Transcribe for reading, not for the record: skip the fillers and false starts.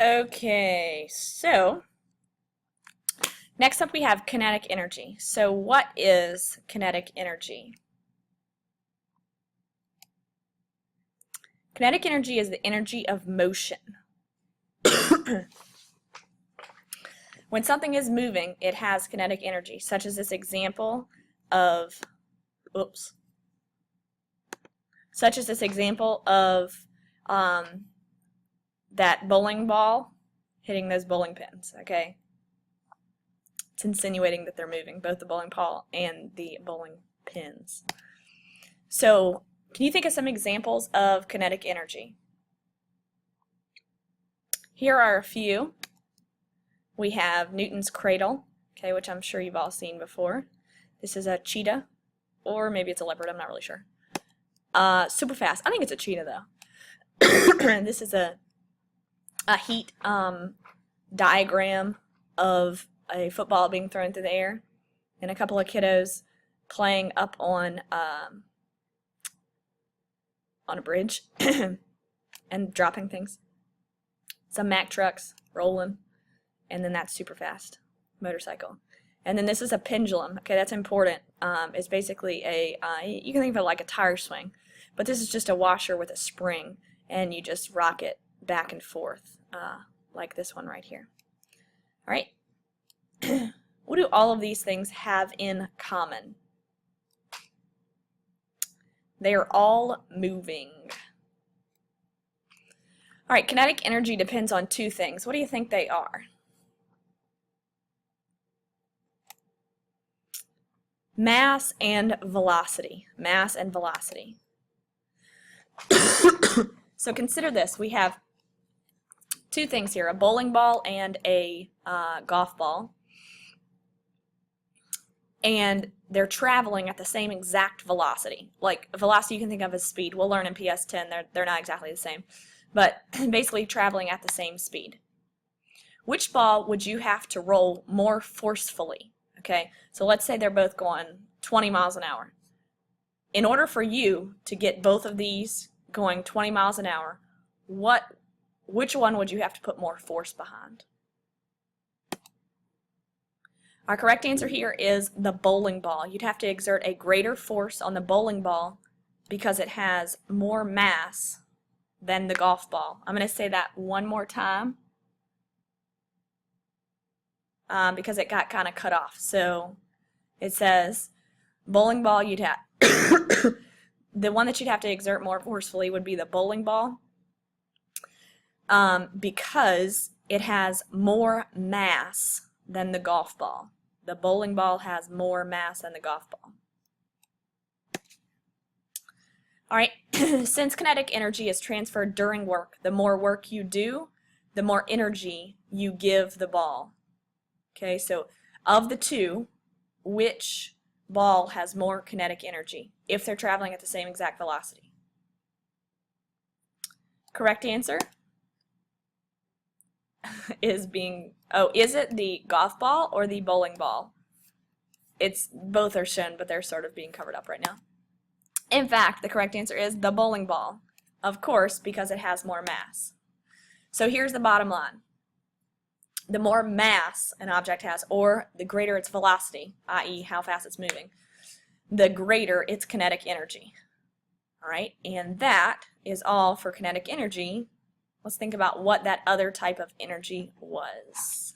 Okay, so next up we have kinetic energy. So what is kinetic energy? Kinetic energy is the energy of motion. When something is moving, it has kinetic energy, such as this example of, that bowling ball hitting those bowling pins, okay? It's insinuating that they're moving, both the bowling ball and the bowling pins. So, can you think of some examples of kinetic energy? Here are a few. We have Newton's cradle, okay, which I'm sure you've all seen before. This is a cheetah, or maybe it's a leopard, I'm not really sure. Super fast. I think it's a cheetah though. This is a heat diagram of a football being thrown through the air and a couple of kiddos playing up on a bridge and dropping things. Some Mack trucks rolling, and then that's super fast motorcycle. And then this is a pendulum. Okay, that's important. It's basically you can think of it like a tire swing, but this is just a washer with a spring, and you just rock it back and forth like this one right here. All right. What do all of these things have in common? They are all moving. All right, kinetic energy depends on two things. What do you think they are? Mass and velocity. Mass and velocity. So consider this. We have two things here, a bowling ball and a golf ball. And they're traveling at the same exact velocity. Like velocity you can think of as speed. We'll learn in PS10 they're not exactly the same. But basically traveling at the same speed. Which ball would you have to roll more forcefully? Okay, so let's say they're both going 20 miles an hour. In order for you to get both of these going 20 miles an hour, which one would you have to put more force behind? Our correct answer here is the bowling ball. You'd have to exert a greater force on the bowling ball because it has more mass than the golf ball. I'm going to say that one more time because it got kind of cut off. So it says bowling ball, you'd have the one that you'd have to exert more forcefully would be the bowling ball because it has more mass than the golf ball. The bowling ball has more mass than the golf ball. All right, since kinetic energy is transferred during work, the more work you do, the more energy you give the ball. Okay, so of the two, which ball has more kinetic energy if they're traveling at the same exact velocity? Correct answer is is it the golf ball or the bowling ball? Both are shown, but they're sort of being covered up right now. In fact, the correct answer is the bowling ball, of course, because it has more mass. So here's the bottom line. The more mass an object has, or the greater its velocity, i.e. how fast it's moving, the greater its kinetic energy. All right, and that is all for kinetic energy. Let's think about what that other type of energy was.